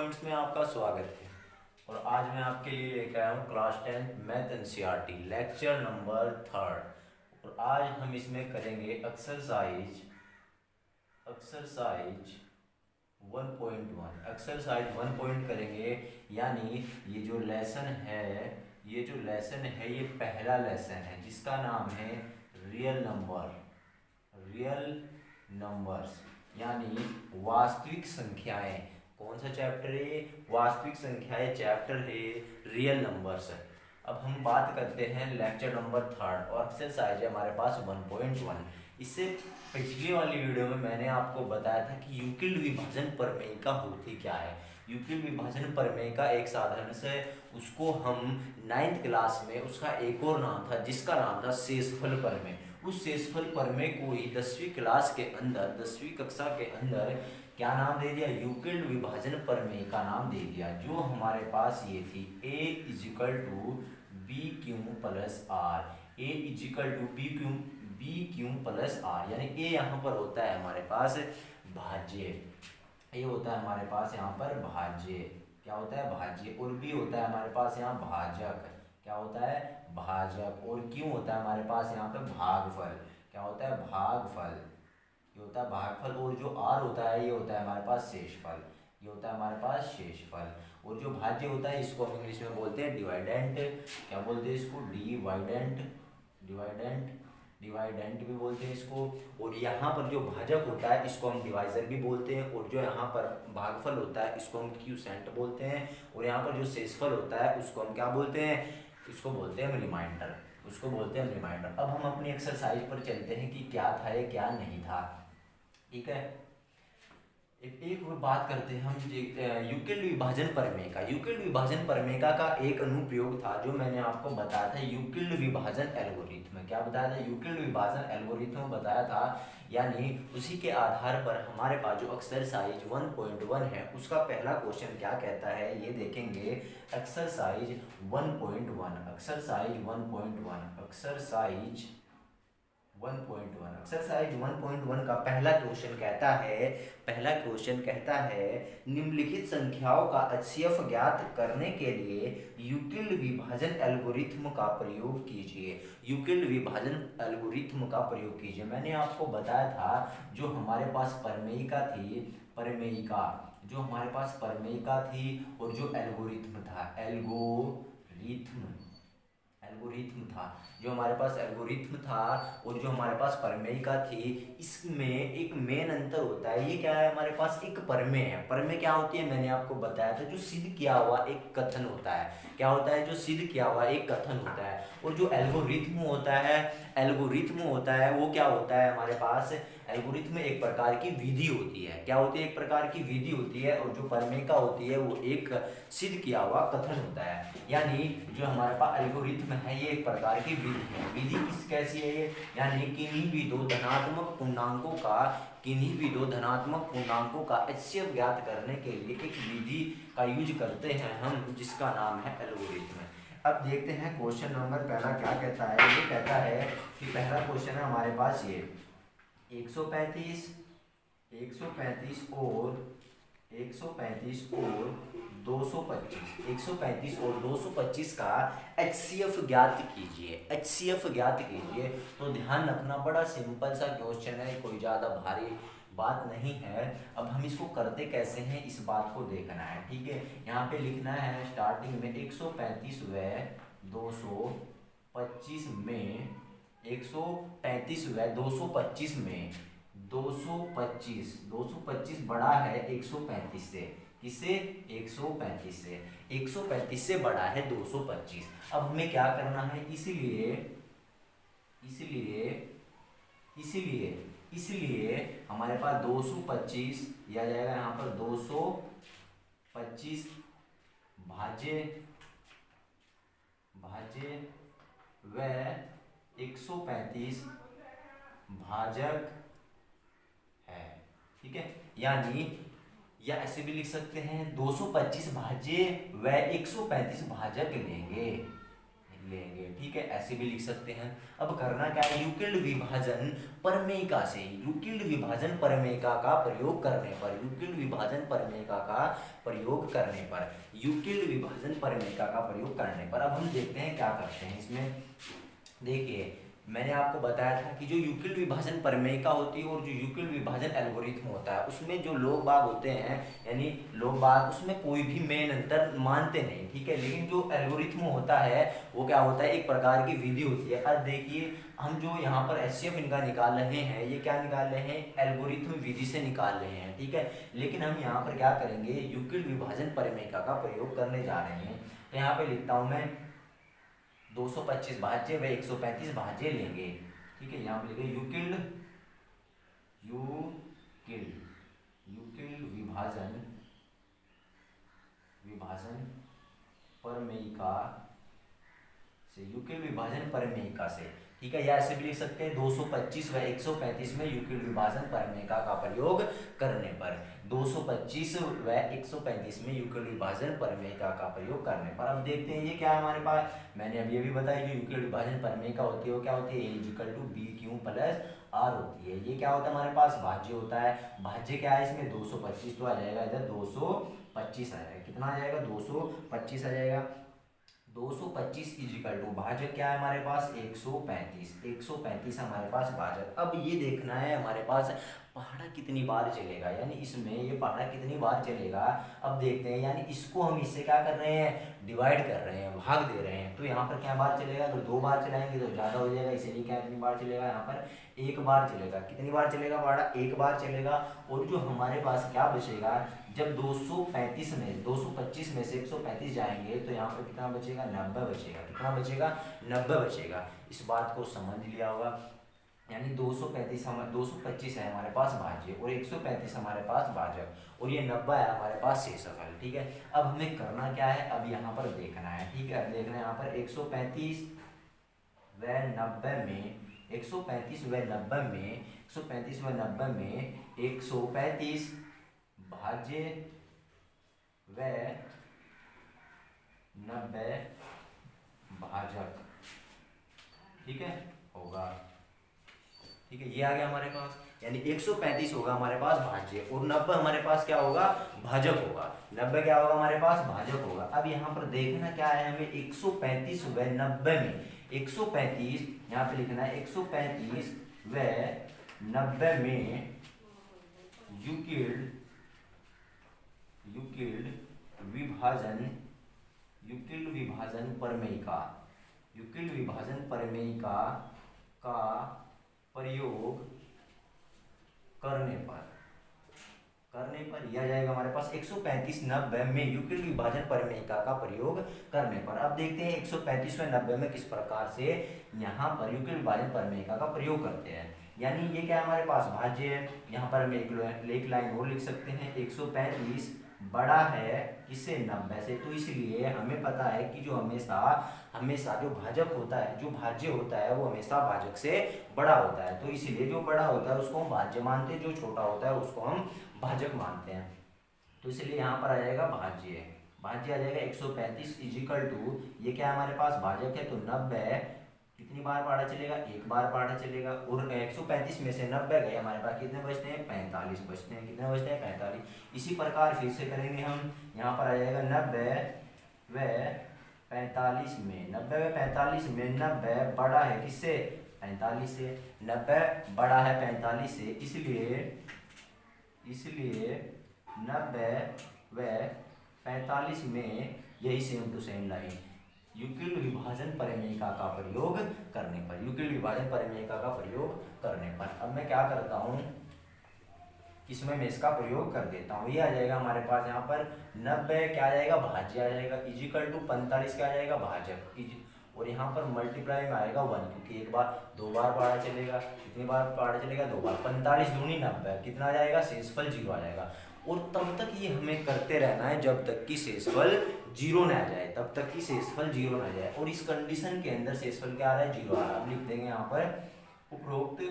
Points में आपका स्वागत है। और आज मैं आपके लिए लेकर आया हूँ class 10 math NCERT lecture number 3। और आज हम इसमें करेंगे एक्सरसाइज 1.1। एक्सरसाइज 1 करेंगे, यानी ये जो लेसन है ये पहला लेसन है जिसका नाम है रियल नंबर्स, यानी वास्तविक संख्याएं। कौन सा चैप्टर है ये? वास्तविक संख्याएं चैप्टर है, रियल नंबर्स। अब हम बात करते हैं लेक्चर नंबर 3 और एक्सरसाइज है हमारे पास 1.1। इससे पिछली वाली वीडियो में मैंने आपको बताया था कि यूक्लिड विभाजन प्रमेयिका होती क्या है। यूक्लिड विभाजन प्रमेयिका एक साधन से, उसको हम 9th क्लास में उसका एक और नाम था जिसका नाम था शेषफल प्रमेय। उस शेषफल प्रमेय को ही 10वीं क्लास के अंदर, 10वीं कक्षा के अंदर क्या नाम दे दिया? यूक्लिड विभाजन प्रमेय का नाम दे दिया, जो हमारे पास ये थी a is equal to B Q plus R. A is equal to B Q plus R, यानी ए यहाँ पर होता है हमारे पास भाज्य, ये होता है हमारे पास यहाँ पर भाज्य। क्या होता है? भाज्य। और बी होता है हमारे पास यहाँ भाजक। क्या होता है? भाजक। और क्यों होता है हमारे पास यहाँ पे भागफल। क्या होता है? भागफल। ये होता है भागफल। और जो आर होता है ये होता है हमारे पास शेषफल। ये होता है हमारे पास शेषफल। और जो भाज्य होता है इसको हम इंग्लिश में बोलते हैं डिवाइडेंट। क्या बोलते हैं इसको? डिवाइडेंट भी बोलते हैं इसको। और यहाँ पर जो भाजक होता है इसको हम डिवाइजर भी बोलते हैं। और जो यहाँ पर भागफल होता है इसको हम क्यूसेंट बोलते हैं। और यहाँ पर जो शेषफल होता है उसको हम क्या बोलते हैं? इसको बोलते हैं रिमाइंडर। अब हम अपनी एक्सरसाइज पर चलते हैं कि क्या था ये, क्या नहीं था। ठीक है, एक और बात करते हैं हम यूक्लिड विभाजन प्रमेय। यूक्लिड विभाजन प्रमेय का एक अनुप्रयोग था जो मैंने आपको बताया था, यूक्लिड विभाजन एल्गोरिथ्म। क्या बताया था? यूक्लिड विभाजन एल्गोरिथ्म बताया था। यानी उसी के आधार पर हमारे पास जो एक्सरसाइज 1.1 है उसका पहला क्वेश्चन क्या कहता है ये देखेंगे। एक्सरसाइज 1.1 का पहला क्वेश्चन कहता है निम्नलिखित संख्याओं का HCF ज्ञात करने के लिए यूक्लिड विभाजन एल्गोरिथ्म का प्रयोग कीजिए। मैंने आपको बताया था जो हमारे पास प्रमेयिका थी और जो एल्गोरिथ्म था, जो हमारे पास एल्गोरिथ्म था और जो हमारे पास प्रमेयिका थी, इसमें एक मेन अंतर होता है। ये क्या है? हमारे पास एक प्रमेय है। प्रमेय क्या होती है? मैंने आपको बताया था, जो सिद्ध किया हुआ एक कथन होता है। क्या होता है? जो सिद्ध किया हुआ एक कथन होता है। और जो एल्गोरिथ्म होता है वो क्या होता है हमारे पास? एल्गोरिथ्म एक प्रकार की विधि होती है। क्या होती है? एक प्रकार की विधि होती है। और जो प्रमेयिका होती है वो एक सिद्ध किया हुआ कथन होता है। यानी जो हमारे पास एल्गोरिथ्म है ये एक प्रकार की विधि है। विधि कैसी है ये? यानी किन्हीं भी दो धनात्मक पूर्णांकों का HCF ज्ञात करने के लिए एक विधि का यूज करते हैं हम, जिसका नाम है एल्गोरिथ्म। अब देखते हैं क्वेश्चन नंबर पहला क्या कहता है। ये कहता है कि पहला क्वेश्चन है हमारे पास ये 135 और 225 का HCF ज्ञात कीजिए। तो ध्यान रखना, बड़ा सिंपल सा क्वेश्चन है, कोई ज़्यादा भारी बात नहीं है। अब हम इसको करते कैसे हैं इस बात को देखना है। ठीक है, यहाँ पे लिखना है स्टार्टिंग में 135 व 225 में 225 बड़ा है 135 से। किससे? 135 से बड़ा है 225। अब हमें क्या करना है? इसलिए हमारे पास 225 दिया जाएगा। यहाँ पर 225 भाज्य व 135 भाजक है। ठीक है, यानी या ऐसे भी लिख सकते हैं 225 भाज्य व 135 भाजक लेंगे। ठीक है, ऐसे भी लिख सकते हैं। अब करना क्या है, यूक्लिड विभाजन प्रमेयिका से, यूक्लिड विभाजन प्रमेयिका का प्रयोग करने पर, यूक्लिड विभाजन प्रमेयिका का प्रयोग करने पर, यूक्लिड विभाजन प्रमेयिका का प्रयोग करने पर अब हम देखते हैं क्या करते हैं इसमें। देखिए, मैंने आपको बताया था कि जो यूक्लिड विभाजन प्रमेयिका होती है और जो यूक्लिड विभाजन एल्गोरिथम होता है, उसमें जो लोग बाग होते हैं, यानी लोग बाग उसमें कोई भी मेन अंतर मानते नहीं। ठीक है, लेकिन जो एल्गोरिथम होता है वो क्या होता है, एक प्रकार की विधि होती है। अब देखिए, हम जो यहाँ पर एचसीएफ इनका निकाल रहे हैं, ये क्या निकाल रहे हैं, एल्गोरिथम विधि से निकाल रहे हैं। ठीक है, लेकिन हम यहाँ पर क्या करेंगे, यूक्लिड विभाजन प्रमेयिका का प्रयोग करने जा रहे हैं। तो यहाँ पे लिखता हूँ मैं 225 भाज्य व 135 भाज्य लेंगे। ठीक है, यहाँ पे लिखे यूक्लिड यूक्लिड यूक्लिड विभाजन विभाजन प्रमेयिका से, यूक्लिड विभाजन प्रमेयिका से। ठीक है, या ऐसे भी लिख सकते हैं 225 व 135 में यूक्लिड विभाजन प्रमेयिका का प्रयोग करने पर, 225 व 135 में यूक्लिड विभाजन प्रमेयिका का प्रयोग करने पर। अब देखते हैं ये क्या है हमारे पास। मैंने अभी अभी बताया जो यूक्लिड विभाजन प्रमेयिका होती है वो क्या होती है, A=BQ + R होती है। ये क्या होता है हमारे पास, भाज्य होता है। भाज्य क्या है इसमें, 225 तो आ जाएगा, इधर 225 आ जाएगा। कितना आ जाएगा, 225 आ जाएगा। 225 भाजक क्या है हमारे पास, 135। 135 हमारे पास भाजक। अब ये देखना है हमारे पास पहाड़ा कितनी बार चलेगा, यानी इसमें ये पहाड़ा कितनी बार चलेगा। अब देखते हैं, यानी इसको हम इससे क्या कर रहे हैं, डिवाइड कर रहे हैं, भाग दे रहे हैं। तो यहाँ पर क्या बार चलेगा, तो 2 बार चलाएंगे तो ज़्यादा हो जाएगा, इसीलिए क्या कितनी बार चलेगा, यहाँ पर 1 बार चलेगा। कितनी बार चलेगा पहाड़ा, 1 बार चलेगा। और जो हमारे पास क्या बचेगा, जब 235 में 225 में से 135 जाएंगे तो यहाँ पर कितना बचेगा, 90 बचेगा। कितना बचेगा, 90 बचेगा। इस बात को समझ लिया होगा। यानी 225 है हमारे पास भाज्य और 135 हमारे पास भाजक और ये 90 है हमारे पास शेषफल। ठीक है, अब हमें करना क्या है, अब यहाँ पर देखना है। ठीक है, अब देखना है यहाँ पर 135 व 90 में, 135 व 90 में, 135 व 90 में 135 भाज्य व 90 भाजक। ठीक है, होगा। ठीक है, ये आ गया हमारे पास, यानी 135 होगा हमारे पास भाज्य और 90 हमारे पास क्या होगा, भाजक होगा। 90 क्या होगा हमारे पास, भाजक होगा। अब यहाँ पर देखना क्या है हमें, 135 व 90 में, 135 यहाँ पे लिखना है, 135 व 90 में यूक्लिड विभाजन प्रमेयिका, यूक्लिड विभाजन प्रमेयिका का प्रयोग करने पर यह जाएगा हमारे पास 135 90 में यूक्लिड विभाजन प्रमेयिका का प्रयोग करने पर। अब देखते हैं 135 व 90 में किस प्रकार से यहाँ पर यूक्लिड विभाजन प्रमेयिका का प्रयोग करते हैं। यानी ये क्या हमारे पास भाज्य है, यहाँ पर हम एक लाइन और लिख सकते हैं, 135 बड़ा है किससे, 90 से। तो इसलिए हमें पता है कि जो हमेशा जो भाजक होता है, जो भाज्य होता है वो हमेशा भाजक से बड़ा होता है। तो इसलिए जो बड़ा होता है उसको हम भाज्य मानते हैं, जो छोटा होता है उसको हम भाजक मानते हैं। तो इसलिए यहाँ पर आ जाएगा भाज्य आ जाएगा 135 इजिकल टू, ये क्या हमारे पास भाजक है, तो 90 कितनी बार पहाड़ा चलेगा, 1 बार पहाड़ा चलेगा। और 135 में से 90 गए, हमारे पास कितने बचते हैं, 45 बचते हैं। कितने बचते हैं, 45। इसी प्रकार फिर से करेंगे हम, यहाँ पर आ जाएगा 90 व 45 में, 90 व 45 में 90 बड़ा है किससे, 45 से। 90 बड़ा है 45 से, इसलिए 90 व 45 में यही same to same line Euclid विभाजन प्रमेयिका का प्रयोग करने पर, यूक्लिड विभाजन प्रमेयिका का प्रयोग करने पर। अब मैं क्या करता हूँ, इसमें मैं इसका प्रयोग कर देता हूँ। ये आ जाएगा हमारे पास यहाँ पर 90 क्या आ जाएगा, भाज्य आ जाएगा, इजिकल टू 45 क्या आ जाएगा, भाजक। और यहाँ पर मल्टीप्लाई में आएगा 1, क्योंकि 1 बार 2 बार पहाड़ा चलेगा। कितनी बार पहाड़ा चलेगा, 2 बार। 45 दूनी 90, कितना आ जाएगा, शेषफल 0 आ जाएगा। और तब तक ये हमें करते रहना है जब तक कि शेषफल 0 ना आ जाए, तब तक कि शेषफल 0 ना आ जाए। और इस कंडीशन के अंदर शेषफल क्या आ रहा है, 0 आ रहा है। अब लिख देंगे यहाँ पर उपरोक्त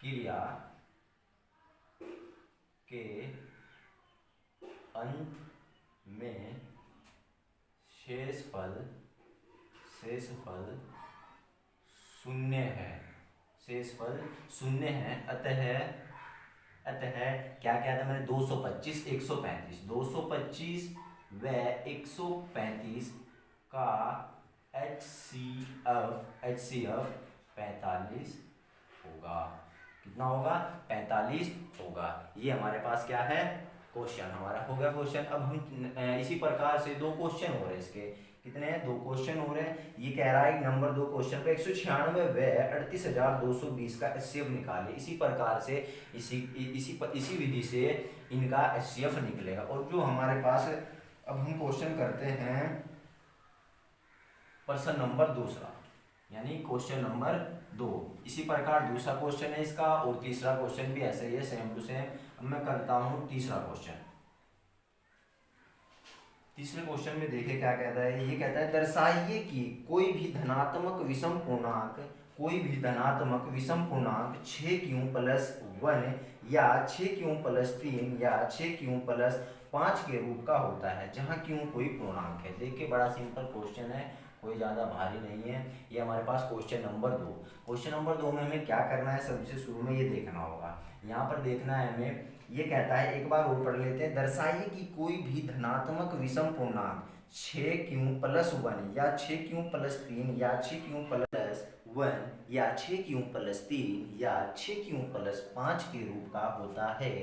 क्रिया के अंत में शेषफल शून्य है, शेषफल शून्य है। अतः क्या क्या था मैंने, 225 135, 225 व 135 का HCF 45 होगा। कितना होगा? 45 होगा। ये हमारे पास क्या है? क्वेश्चन हमारा हो गया क्वेश्चन। अब हम इसी प्रकार से दो क्वेश्चन हो रहे हैं इसके, कितने हैं? दो क्वेश्चन हो रहे हैं। ये कह रहा है नंबर 2 क्वेश्चन पे 196 व 38,220 का एचसीएफ निकाले। इसी प्रकार से इसी विधि से इनका एचसीएफ निकलेगा। और जो हमारे पास, अब हम क्वेश्चन करते हैं प्रश्न नंबर दूसरा, यानी क्वेश्चन नंबर 2। इसी प्रकार दूसरा क्वेश्चन है इसका, और तीसरा क्वेश्चन भी ऐसे ही है, सेम टू सेम। अब मैं करता हूं तीसरा क्वेश्चन। तीसरे क्वेश्चन में देखिए क्या कहता है। ये कहता है दर्शाइए कि कोई भी धनात्मक विषम पूर्णांक 6q+1 या 6q+3 या 6q+5 के रूप का होता है, जहाँ q कोई पूर्णांक है। देखिए बड़ा सिंपल क्वेश्चन है, कोई ज़्यादा भारी नहीं है। ये हमारे पास क्वेश्चन नंबर 2। क्वेश्चन नंबर 2 में हमें क्या करना है? सबसे शुरू में ये देखना होगा, यहाँ पर देखना है हमें। ये कहता है, एक बार और पढ़ लेते हैं। दर्शाइए कि कोई भी धनात्मक विषम पूर्णांक 6q+1 या 6q+3 या 6q+1 या 6q+3 या 6q+5 के रूप का होता है,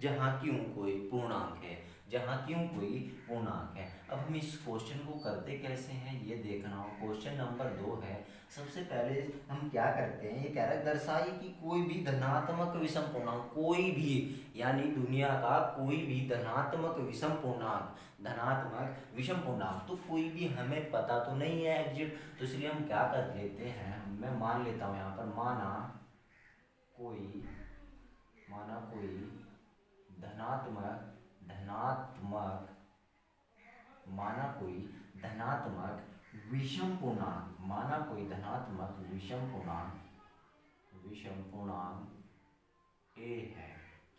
जहाँ q कोई पूर्णांक है, जहाँ q कोई पूर्णांक है। अब हम इस क्वेश्चन को करते कैसे हैं ये देखना हो। क्वेश्चन नंबर 2 है। सबसे पहले हम क्या करते हैं, ये कह रहा है दर्शाइए कि कोई भी धनात्मक विषम पूर्णांक, कोई भी यानी दुनिया का कोई भी धनात्मक विषम पूर्णांक, धनात्मक विषम पूर्णांक तो कोई भी हमें पता तो नहीं है एग्जैक्ट, तो इसलिए हम क्या कर लेते हैं, मैं मान लेता हूँ यहाँ पर, माना कोई धनात्मक विषम पूर्णांक ए है।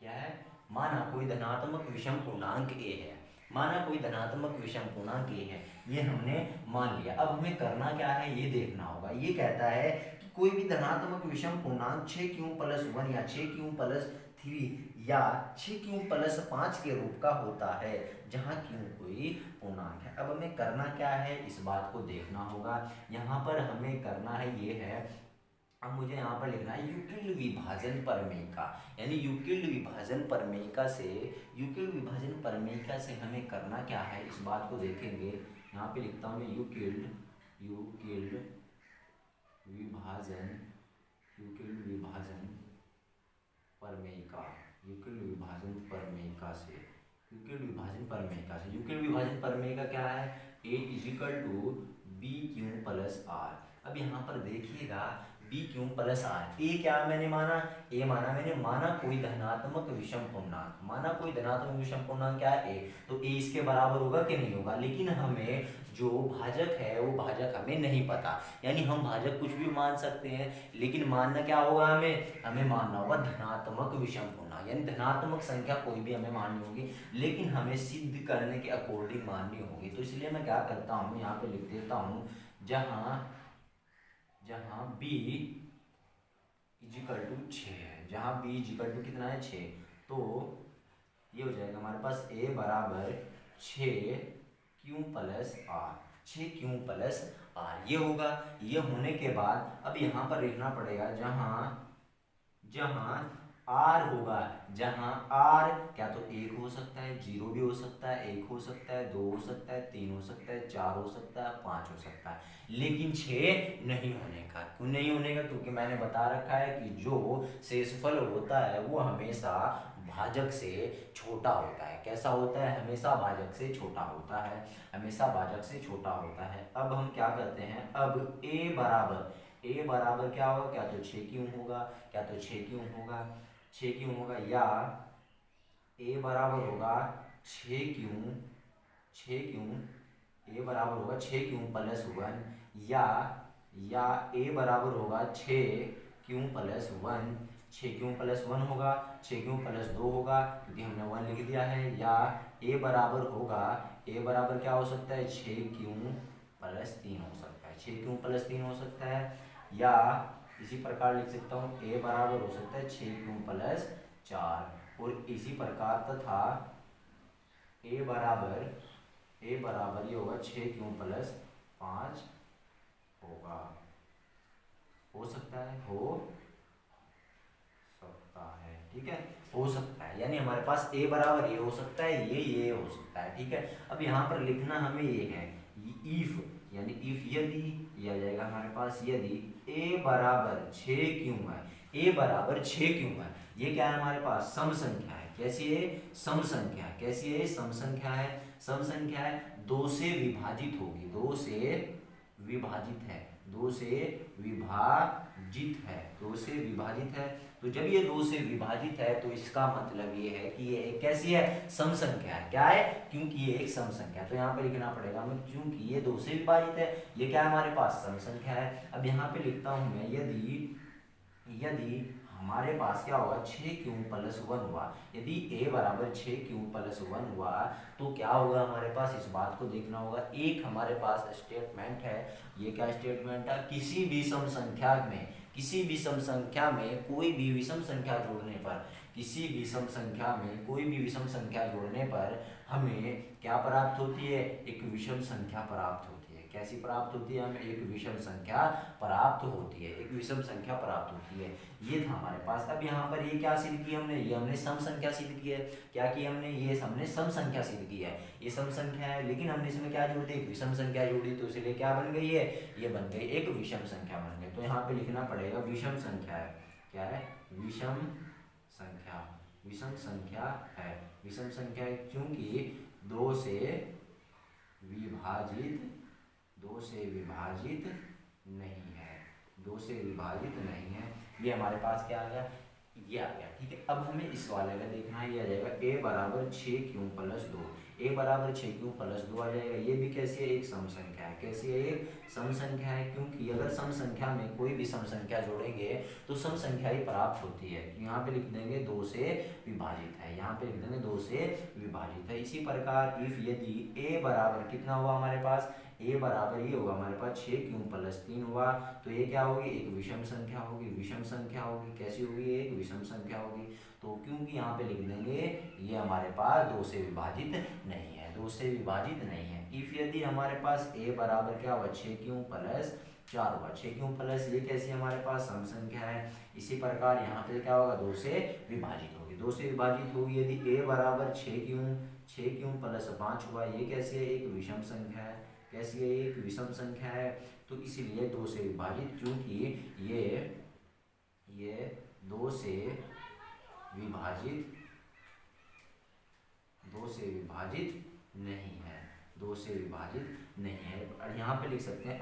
क्या है? माना कोई धनात्मक विषम पूर्णांक ए है, माना कोई धनात्मक विषम पूर्णांक ए है, ये हमने मान लिया। अब हमें करना क्या है ये देखना होगा। ये कहता है कि कोई भी धनात्मक विषम पूर्णांक 6q+1 या 6q+3 या 6q+5 के रूप का होता है, जहाँ q कोई पूर्णांक है। अब हमें करना क्या है, इस बात को देखना होगा। यहाँ पर हमें करना है ये है, अब मुझे यहाँ पर लिखना है यूक्लिड विभाजन प्रमेय, यानी यूक्लिड विभाजन प्रमेय से हमें करना क्या है, इस बात को देखेंगे। यहाँ पे लिखता हूँ मैं यूक्लिड विभाजन प्रमेय का क्या है, A=BQ+R। अब यहाँ पर देखिएगा BQ+R, ए क्या मैंने माना, माना कोई धनात्मक विषम पूर्णांक, क्या है ए, तो ए इसके बराबर होगा कि नहीं होगा। लेकिन हमें जो भाजक है वो भाजक हमें नहीं पता, यानी हम भाजक कुछ भी मान सकते हैं, लेकिन मानना क्या होगा, हमें मानना होगा धनात्मक विषम पूर्णांक, यानी धनात्मक संख्या कोई भी हमें माननी होगी, लेकिन हमें सिद्ध करने के अकॉर्डिंग माननी होगी। तो इसलिए मैं क्या करता हूँ, यहाँ पे लिख देता हूँ, जहाँ b = 6 है, जहाँ b = कितना है 6, तो ये हो जाएगा हमारे पास a बराबर 6q+r, ये होगा। ये होने के बाद अब यहाँ पर लिखना पड़ेगा, जहाँ r होगा, जहाँ r क्या तो 1 हो सकता है, 0 भी हो सकता है, 1 हो सकता है, 2 हो सकता है, 3 हो सकता है, 4 हो सकता है, 5 हो सकता है, लेकिन 6 नहीं होने का। क्यों नहीं होने का? क्योंकि मैंने बता रखा है कि जो शेषफल होता है वो हमेशा भाजक से छोटा होता है। कैसा होता है? हमेशा भाजक से छोटा होता है, अब हम क्या करते हैं, अब a बराबर क्या होगा, क्या तो 6q होगा, या a बराबर होगा 6q, a बराबर होगा 6q+1, या a बराबर होगा 6q+1, 6 क्यों प्लस 1 होगा, 6 क्यों प्लस 2 होगा क्योंकि हमने 1 लिख दिया है। या a बराबर होगा, a बराबर क्या हो सकता है 6 क्यों प्लस 3 हो सकता है, 6 क्यों प्लस 3 हो सकता है। या इसी प्रकार लिख सकता हूँ a बराबर हो सकता है 6 क्यों प्लस 4। और इसी प्रकार तथा a बराबर ये होगा 6 क्यों प्लस 5 होगा। हो सकता है, हो सकता है, ठीक है, हो सकता है, यानी हमारे पास a बराबर ये हो सकता है, ये हो सकता है, ठीक है। अब यहाँ पर लिखना हमें ये है इफ, यानी इफ यदि, ये आ जाएगा हमारे पास यदि a बराबर 6 क्यों है, a बराबर 6 क्यों है, ये क्या है हमारे पास सम संख्या है। कैसी है, सम संख्या है। कैसी है, सम संख्या है। सम संख्या है, 2 से विभाजित होगी, 2 से विभाजित है, 2 से विभाजित है, 2 से विभाजित है। तो जब ये 2 से विभाजित है तो इसका मतलब ये है कि ये एक कैसी है, सम संख्या है। क्या है, क्योंकि ये एक सम संख्या है। तो यहाँ पे लिखना पड़ेगा हमें, क्योंकि ये 2 से विभाजित है, ये क्या है हमारे पास सम संख्या है। अब यहाँ पे लिखता हूँ मैं यदि हमारे पास क्या होगा 6 क्यों प्लस 1 हुआ, यदि a बराबर 6 क्यों प्लस 1 हुआ तो क्या होगा हमारे पास, इस बात को देखना होगा। एक हमारे पास स्टेटमेंट है, ये क्या स्टेटमेंट है, किसी भी सम संख्या में, किसी भी सम संख्या में कोई भी विषम संख्या जोड़ने पर, किसी भी सम संख्या में कोई भी विषम संख्या जोड़ने पर हमें क्या प्राप्त होती है, एक विषम संख्या प्राप्त होती है। कैसी प्राप्त होती है, हमें एक विषम संख्या प्राप्त होती है, एक विषम संख्या प्राप्त होती है। ये था हमारे पास। अब यहाँ पर ये क्या सिद्ध किया हमने, ये हमने सम संख्या सिद्ध की है। क्या किया हमने, ये हमने सम संख्या सिद्ध की है। ये सम संख्या है, लेकिन हमने इसमें क्या जोड़ दी, एक विषम संख्या जोड़ी, तो इसलिए क्या बन गई है, ये बन गई एक विषम संख्या बन गई। तो यहाँ पे लिखना पड़ेगा विषम संख्या है। क्या है, विषम संख्या, विषम संख्या है, विषम संख्या है क्योंकि 2 से विभाजित, 2 से विभाजित नहीं है, 2 से विभाजित नहीं है। ये हमारे पास क्या आ गया, ये आ गया, ठीक है। अब हमें इस वाले का देखना है, ये आ जाएगा a बराबर 6 क्यों प्लस 2, a बराबर 6 क्यों प्लस 2 आ जाएगा। ये भी कैसी है, एक सम संख्या है। कैसी है, एक सम संख्या है, क्योंकि अगर सम संख्या में कोई भी सम संख्या जोड़ेंगे तो सम संख्या ही प्राप्त होती है। यहाँ पे लिख देंगे 2 से विभाजित है, यहाँ पे लिख देंगे 2 से विभाजित है। इसी प्रकार इफ यदि a बराबर कितना हुआ हमारे पास, a बराबर ये होगा हमारे पास 6 क्यों प्लस 3 हुआ, तो ये क्या होगी, एक विषम संख्या होगी, विषम संख्या होगी। कैसी होगी, एक विषम संख्या होगी। तो क्योंकि यहाँ पे लिख देंगे ये हमारे पास 2 से विभाजित नहीं है, 2 से विभाजित नहीं है। इफ यदि हमारे पास a बराबर क्या हुआ 6 क्यों प्लस 4 हुआ, 6 क्यों प्लस, ये कैसी हमारे पास सम संख्या है। इसी प्रकार यहाँ पे क्या होगा, 2 से विभाजित होगी, 2 से विभाजित होगी। यदि a बराबर 6 क्यों प्लस 5 हुआ, ये कैसी है, एक विषम संख्या है। कैसी है, एक विषम संख्या है। तो इसीलिए 2 से विभाजित, क्योंकि ये 2 से विभाजित, 2 से विभाजित नहीं है, 2 से विभाजित नहीं है। और यहाँ पे लिख सकते हैं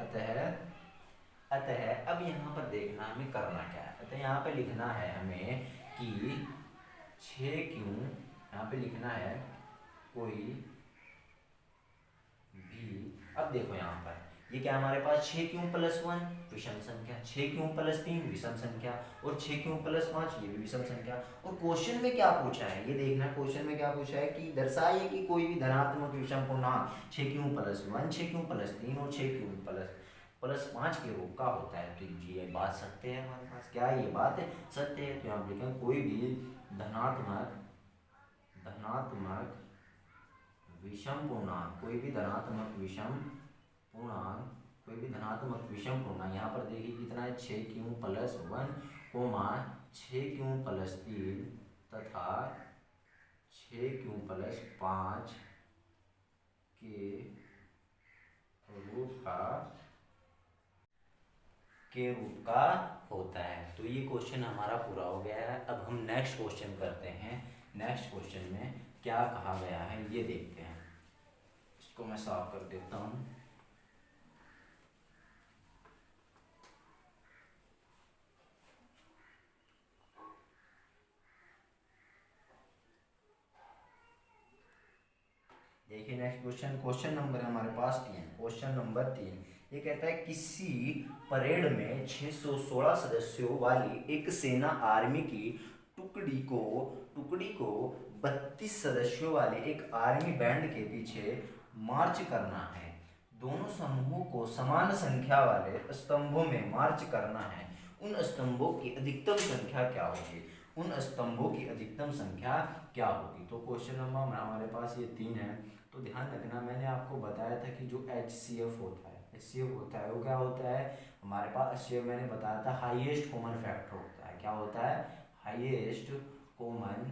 अतः अब यहाँ पर देखना हमें करना क्या है। अतः यहाँ पे लिखना है हमें कि 6 क्यों, यहाँ पे लिखना है कोई भी, अब देखो यहाँ पर ये क्या हमारे पास 6 क्यों प्लस 1 विषम संख्या, 6 क्यों प्लस 3 विषम संख्या, और 6 क्यों प्लस 5 ये भी विषम संख्या। और क्वेश्चन में क्या पूछा है, ये देखना, क्वेश्चन में क्या पूछा है कि दर्शाइए कि कोई भी धनात्मक विषम पूर्णांक 6 क्यों प्लस 1, 6 क्यों प्लस 3 और 6 क्यों प्लस 5 के रूप का होता है। तो ये बात सत्य है हमारे पास, क्या ये बात सत्य है। तो यहाँ लिखें कोई भी धनात्मक विषम पूर्णांक, कोई भी धनात्मक विषम पूर्णांक, कोई भी धनात्मक विषम पूर्णांक, यहाँ पर देखिए कितना है 6 क्यों प्लस 1 कोमा 6 क्यों प्लस 3 तथा 6 क्यों प्लस 5 के रूप का होता है। तो ये क्वेश्चन हमारा पूरा हो गया है। अब हम नेक्स्ट क्वेश्चन करते हैं। नेक्स्ट क्वेश्चन में क्या कहा गया है ये देखते हैं। इसको मैं साफ कर देता हूँ। देखिए नेक्स्ट क्वेश्चन, क्वेश्चन नंबर हमारे पास 3, क्वेश्चन नंबर 3 ये कहता है किसी परेड में 616 सदस्यों वाली एक सेना आर्मी की टुकड़ी को 32 सदस्यों वाले एक आर्मी बैंड के पीछे मार्च करना है। दोनों समूहों को समान संख्या वाले स्तंभों में मार्च करना है। उन स्तंभों की अधिकतम संख्या क्या होगी? उन स्तंभों की अधिकतम संख्या क्या होगी? तो क्वेश्चन नंबर हमारे पास ये 3 है। तो ध्यान रखना, मैंने आपको बताया था कि जो HCF होता है वो क्या होता है हमारे पास? HCF मैंने बताया था हाईएस्ट कॉमन फैक्टर होता है। क्या होता है? हाईएस्ट कॉमन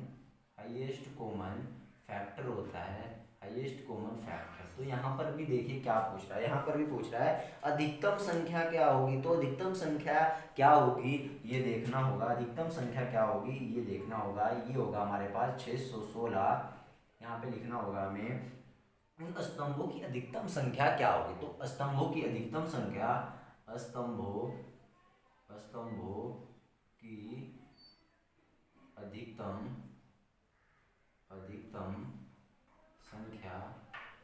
फैक्टर होता है, हाईएस्ट कॉमन फैक्टर। तो यहाँ पर भी देखिए क्या पूछ रहा है, यहाँ पर भी पूछ रहा है अधिकतम संख्या क्या होगी। तो अधिकतम संख्या क्या होगी ये देखना होगा। अधिकतम संख्या क्या होगी ये देखना होगा। ये होगा हमारे पास 616। यहाँ पे लिखना होगा हमें उन स्तंभों की अधिकतम संख्या क्या होगी। तो स्तंभों की अधिकतम संख्या, स्तंभों की अधिकतम संख्या,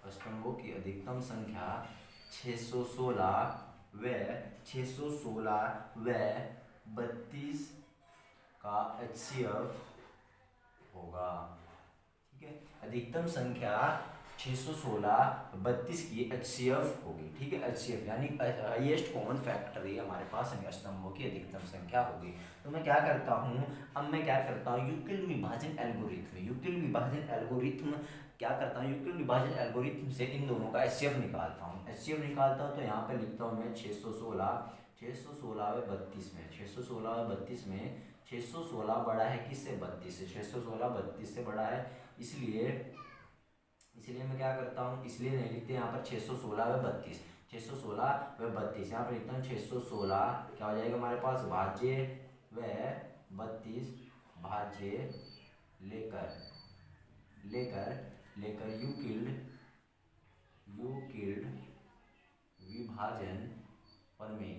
स्तंभों की अधिकतम संख्या 616 व 32 का HCF होगा। ठीक है, अधिकतम संख्या 616 32 की HCF होगी। ठीक है, HCF यानी हाईएस्ट कॉमन फैक्टर ये हमारे पास स्तंभों की अधिकतम संख्या होगी। तो मैं क्या करता हूँ, अब मैं क्या करता हूँ यूक्लिड विभाजन एल्गोरिथम से इन दोनों का HCF निकालता हूँ। तो यहाँ पे लिखता हूँ मैं 616 व 32 में 616 बड़ा है किससे? 32 से। 616 32 से बड़ा है, इसलिए मैं क्या करता हूँ, इसलिए नहीं लिखते यहाँ पर 616 व 32। 616 व 32 यहाँ पर लिखता हूँ 616 क्या हो जाएगा हमारे पास? भाज्य व 32 भाज्य लेकर यूक्लिड विभाजन प्रमेय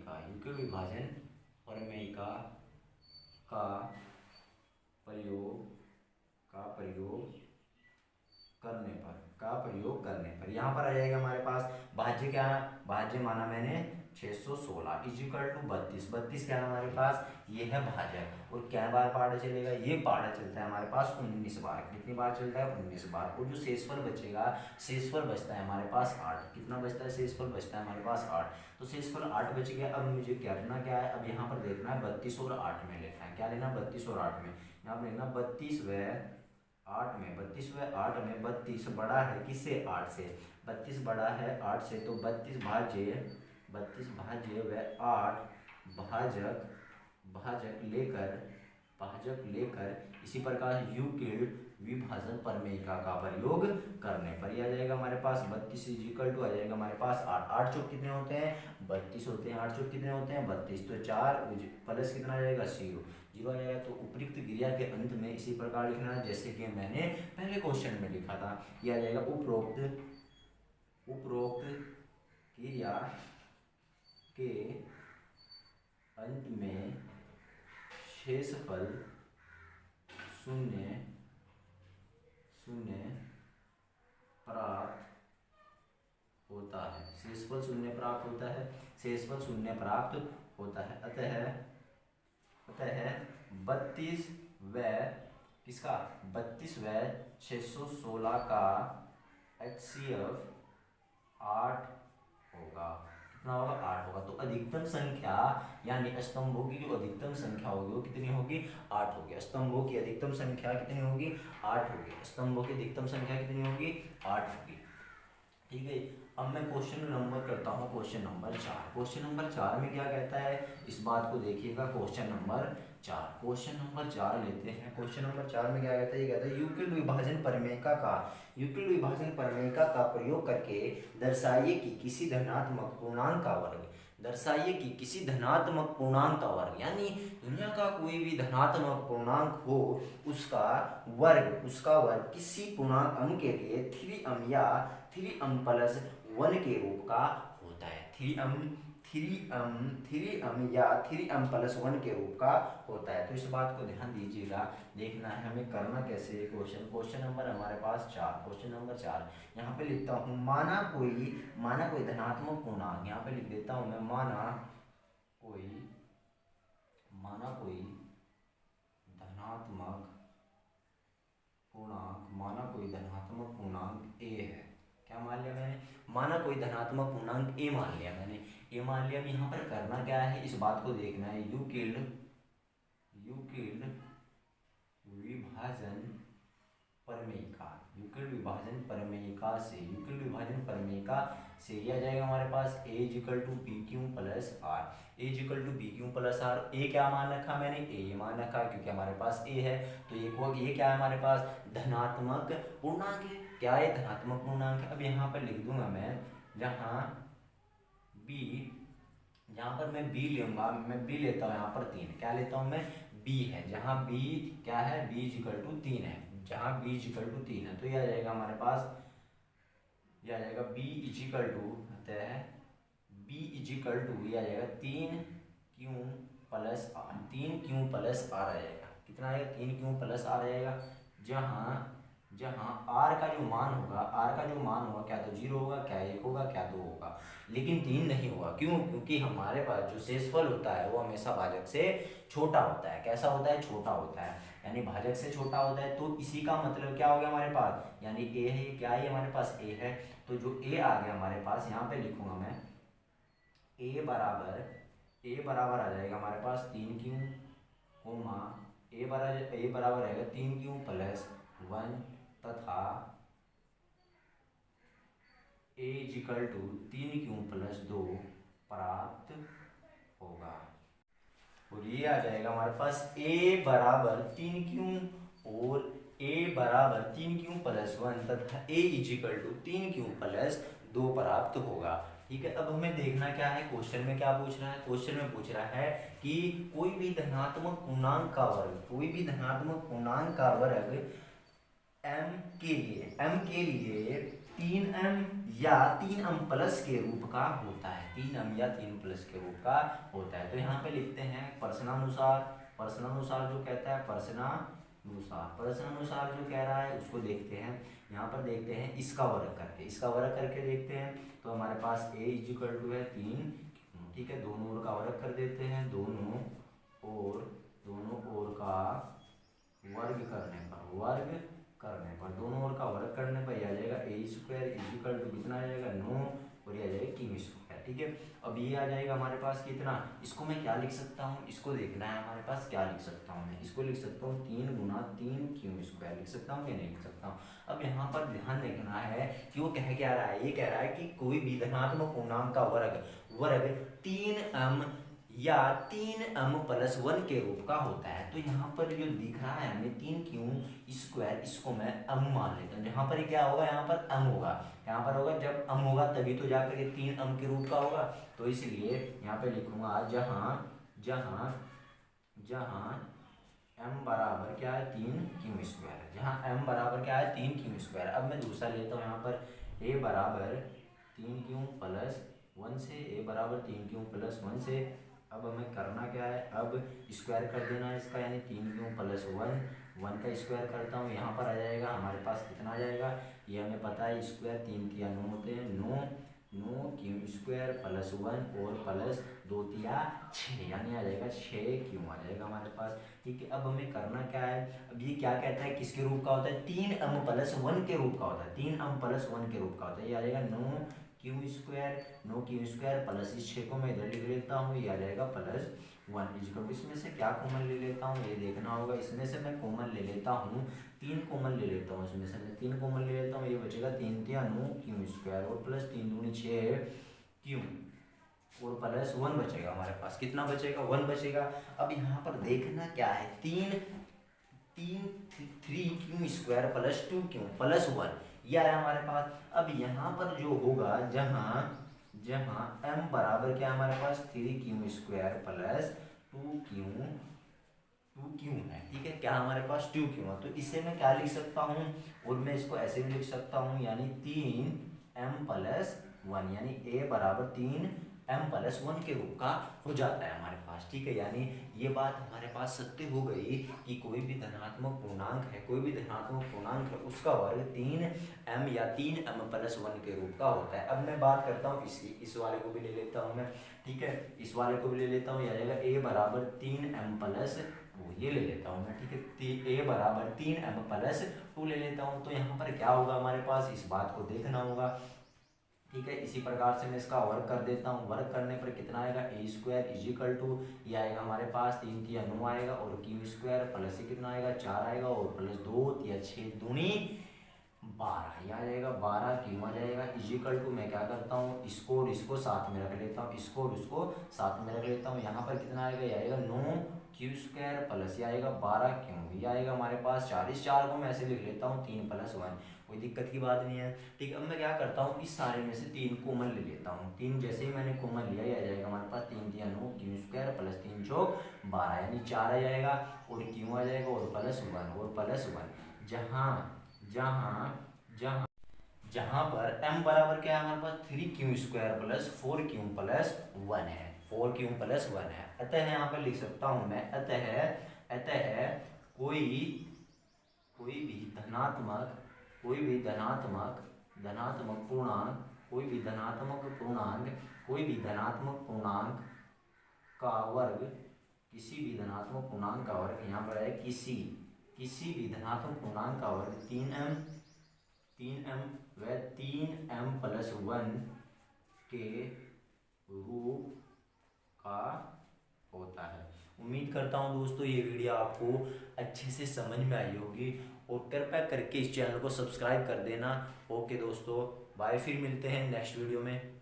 का प्रयोग करने पर यहाँ पर आ जाएगा हमारे पास भाज्य क्या है? भाज्य माना मैंने 616 इजिकल टू 32 क्या है हमारे पास? ये है भाजक। और क्या बार पहाड़ा चलेगा? ये पहाड़ा चलता है हमारे पास 19 बार। कितनी बार चलता है? 19 बार। और जो शेषफल बचेगा, शेषफल बचता है हमारे पास 8। कितना बचता है? शेषफल बचता है हमारे पास 8। तो शेषफल 8 बच गया। अब मुझे करना क्या है? अब यहाँ पर देखना है 32 और 8 में लेना है। क्या लेना? 32 और 8 में। यहाँ पर लेना 32 व 8 में। 32 बड़ा है किससे? 8 से। 32 बड़ा है 8 से, तो 32 भाज्य व 8 भाजक लेकर इसी प्रकार यूक्लिड विभाजन प्रमेयिका का प्रयोग करने पर यह आ जाएगा हमारे पास 32 इजिकल टू आ जाएगा हमारे पास 8। 8 चौक कितने होते हैं? 32 होते हैं। 8 चौक कितने होते हैं? 32। तो 4 प्लस कितना आ जाएगा? 0 आ जाएगा। तो उपयुक्त क्रिया के अंत में इसी प्रकार लिखना है जैसे कि मैंने पहले क्वेश्चन में लिखा था। यह आ जाएगा उपरोक्त क्रिया के अंत में शेषफल शून्य प्राप्त होता है। शेषफल शून्य प्राप्त होता है। अतः 32 व किसका? 32 व 616 का HCF 8 होगा। कितना होगा? 8 होगा। तो अधिकतम संख्या यानी स्तंभों की जो अधिकतम संख्या होगी वो कितनी होगी? 8 होगी। स्तंभों की अधिकतम संख्या कितनी होगी? 8 होगी। स्तंभों की अधिकतम संख्या कितनी होगी? 8 होगी। ठीक है, अब मैं क्वेश्चन नंबर करता हूँ क्वेश्चन नंबर 4। क्वेश्चन नंबर 4 में क्या कहता है इस बात को देखिएगा। क्वेश्चन नंबर 4 लेते हैं। क्वेश्चन नंबर 4 में क्या कहता है? ये कहता है यूक्लिड विभाजन प्रमेयिका का प्रयोग करके दर्शाइए कि किसी धनात्मक पूर्णांक का वर्ग यानी दुनिया का कोई भी धनात्मक पूर्णांक हो उसका वर्ग किसी पूर्णांक अंक के लिए 3m या 3m+1 के रूप का होता है। 3m या 3m+1 के रूप का होता है। तो इस बात को ध्यान दीजिएगा। देखना है हमें करना कैसे है। क्वेश्चन नंबर हमारे पास 4, क्वेश्चन नंबर 4 यहाँ पे लिखता हूँ माना कोई धनात्मक पूर्णांक, यहाँ पे लिख देता हूँ मैं माना कोई धनात्मक पूर्णांक ए है। क्या मान लिया मैंने? माना कोई धनात्मक पूर्णांक ए मान लिया मैंने। ए मान लिया। अब यहाँ पर करना क्या है, इस बात को देखना है। यूक्लिड विभाजन प्रमेयिका से यह आ जाएगा हमारे पास a equal to P Q plus R. A equal to P Q plus R. A क्या मान रखा मैंने? ए मान रखा क्योंकि हमारे पास ए है। तो ये क्या है हमारे पास? धनात्मक पूर्णांक है। क्या है? धनात्मक पूर्णांक है। अब यहाँ पर लिख दूंगा मैं, जहाँ पर मैं बी लूंगा, मैं बी लेता हूँ यहाँ पर 3। क्या लेता हूँ मैं? बी है। जहाँ बी क्या है? बी इक्वल टू 3 है। जहाँ बी इक्वल टू 3 है तो ये आ जाएगा हमारे पास, ये आ जाएगा बी इक्वल टू होता है ये आ जाएगा 3q plus R. 3q plus R आ जाएगा। कितना आएगा? 3q प्लस आर आएगा। जहाँ आर का जो मान होगा क्या तो 0 होगा, क्या 1 होगा, क्या 2 होगा, लेकिन 3 नहीं होगा। क्यों? क्योंकि हमारे पास जो शेषफल होता है वो हमेशा भाजक से छोटा होता है। कैसा होता है? छोटा होता है, यानी भाजक से छोटा होता है। तो इसी का मतलब क्या हो गया हमारे पास? यानी ए है। क्या है हमारे पास? ए है। तो जो ए आ गया हमारे पास, यहाँ पे लिखूंगा मैं ए बराबर आ जाएगा हमारे पास 3q कोमा ए बराबर रहेगा 3q प्लस 1 तथा ए इक्वल टू 3q प्लस 2 प्राप्त होगा। और ये आ जाएगा हमारे पास a बराबर 3q और a बराबर 3q प्लस 1 तथा a equal to 3q plus 2 प्राप्त होगा। ठीक है। अब हमें देखना क्या है, क्वेश्चन में क्या पूछ रहा है? क्वेश्चन में पूछ रहा है कि कोई भी धनात्मक पूर्णांक का वर्ग m के लिए 3m या 3m प्लस के रूप का होता है। 3m या 3 प्लस के रूप का होता है। तो यहाँ पे लिखते हैं प्रश्नानुसार जो कहता है, प्रश्नानुसार जो कह रहा है उसको देखते हैं। यहाँ पर देखते हैं इसका वर्ग करके देखते हैं। तो हमारे पास a इक्वल टू है 3। ठीक है। दोनों ओर का वर्ग कर देते हैं। दोनों ओर का वर्ग करने पर यह आ जाएगा a स्क्वायर इक्वल टू कितना आ जाएगा? 9 और ये आ जाएगा क्यू स्क्वायर। ठीक है। अब ये आ जाएगा हमारे पास कितना? इसको मैं क्या लिख सकता हूँ? इसको देखना है हमारे पास क्या लिख सकता हूँ मैं। इसको लिख सकता हूँ 3 गुना 3 क्यू स्क्वायर लिख सकता हूँ कि नहीं लिख सकता हूँ। अब यहाँ पर ध्यान देखना है कि वो कह क्या रहा है। ये कह रहा है कि कोई भी धनात्मक पूर्णांक का वर्ग 3m या 3m प्लस 1 के रूप का होता है। तो यहाँ पर जो दिख रहा है हमें 3q स्क्वायर, इसको मैं m मान लेता हूँ। जहाँ पर क्या होगा? यहाँ पर m होगा। यहाँ पर होगा, जब m होगा तभी तो जाकर ये 3m के रूप का होगा। तो इसलिए यहाँ पे लिखूंगा जहाँ m बराबर क्या है? 3q square. जहाँ m बराबर क्या है? 3q square. अब मैं दूसरा लेता हूँ। यहाँ पर a बराबर 3q प्लस 1 से, a बराबर 3q प्लस 1 से। अब हमें करना क्या है? अब स्क्वायर कर देना है इसका, यानी 3q प्लस 1 का स्क्वायर करता हूँ। यहाँ पर आ जाएगा हमारे पास कितना आ जाएगा? ये हमें पता है, स्क्वायर 3 तिया 9 होते हैं। 9q स्क्वायर प्लस 1 और प्लस 2 तिया 6, यानी आ जाएगा 6q आ जाएगा हमारे पास। ठीक है। अब हमें करना क्या है? अब ये क्या कहता है? किसके रूप का होता है? 3m प्लस 1 के रूप का होता है। 3m प्लस 1 के रूप का होता है। ये आ जाएगा 9q स्क्वायर प्लस इस 6 को मैं इधर लिख लेता हूँ। ये आ जाएगा प्लस 1 इक्वल। इसमें से क्या कॉमन ले लेता हूँ ये देखना होगा। इसमें से मैं कॉमन ले लेता हूँ 3 कॉमन ले लेता हूँ। इसमें से मैं 3 कॉमन ले लेता हूँ। ये बचेगा 3 तिया 9q स्क्वायर और प्लस 3 दूनी 6q और प्लस 1 बचेगा हमारे पास। कितना बचेगा? 1 बचेगा। अब यहाँ पर देखना क्या है? 3q square plus 2q plus 1 यह है हमारे पास। अब यहाँ पर जो होगा, जहाँ m बराबर क्या हमारे पास? 3q स्क्वायर प्लस 2q है। ठीक है। क्या हमारे पास? 2q है। तो इसे मैं क्या लिख सकता हूँ? और मैं इसको ऐसे भी लिख सकता हूँ, यानी 3m प्लस 1, यानी a बराबर 3 m+1 के रूप का हो जाता है हमारे पास। ठीक है, यानी ये बात हमारे पास सत्य हो गई कि कोई भी धनात्मक पूर्णांक है, कोई भी धनात्मक पूर्णांक है, उसका वर्ग 3m या 3m+1 के रूप का होता है। अब मैं बात करता हूँ इस वाले को भी ले लेता हूँ मैं। ठीक है, इस वाले को भी ले लेता हूँ, आ जाएगा a बराबर 3m+2, ये ले लेता हूँ मैं। ठीक है, a बराबर 3m+2 ले लेता हूँ। तो यहाँ पर क्या होगा हमारे पास, इस बात को देखना होगा। ठीक है, इसी प्रकार से मैं इसका वर्ग कर देता हूँ। वर्ग करने पर कितना आएगा, a² = ये आएगा हमारे पास 3×3 आएगा, और q² प्लस ये कितना आएगा 4 आएगा, और प्लस 2×6 दूनी 12, ये आ जाएगा 12, क्यों आ जाएगा = मैं क्या करता हूँ, इसको और इसको साथ में रख लेता हूँ, इसको और इसको साथ में रख लेता हूँ। यहाँ पर कितना आएगा, ये आएगा 9q² प्लस ये आएगा 12, क्यों ये आएगा हमारे पास 4। इस 4 को मैं ऐसे लिख लेता हूँ 3+1, कोई दिक्कत की बात नहीं है। ठीक, अब मैं क्या करता हूँ, इस सारे में से 3 कॉमन ले लेता हूँ। 3 जैसे ही मैंने कॉमन लिया, ये आ जाएगा हमारे पास 3×3 q² प्लस 3×4 यानी 4 आ जाएगा, और क्यों आ जाएगा, और +1 और +1। जहाँ पर m बराबर क्या है हमारे पास 3q² प्लस 4q+1 है, 4q+1 है। अतः यहाँ पर लिख सकता हूँ मैं, अतः कोई भी धनात्मक पूर्णांक का वर्ग, किसी भी धनात्मक पूर्णांक का वर्ग, यहाँ पर है किसी भी धनात्मक पूर्णांक का वर्ग 3m व 3m+1 के रूप का होता है। उम्मीद करता हूँ दोस्तों ये वीडियो आपको अच्छे से समझ में आई होगी, और कृपया करके इस चैनल को सब्सक्राइब कर देना। ओके दोस्तों, बाय, फिर मिलते हैं नेक्स्ट वीडियो में।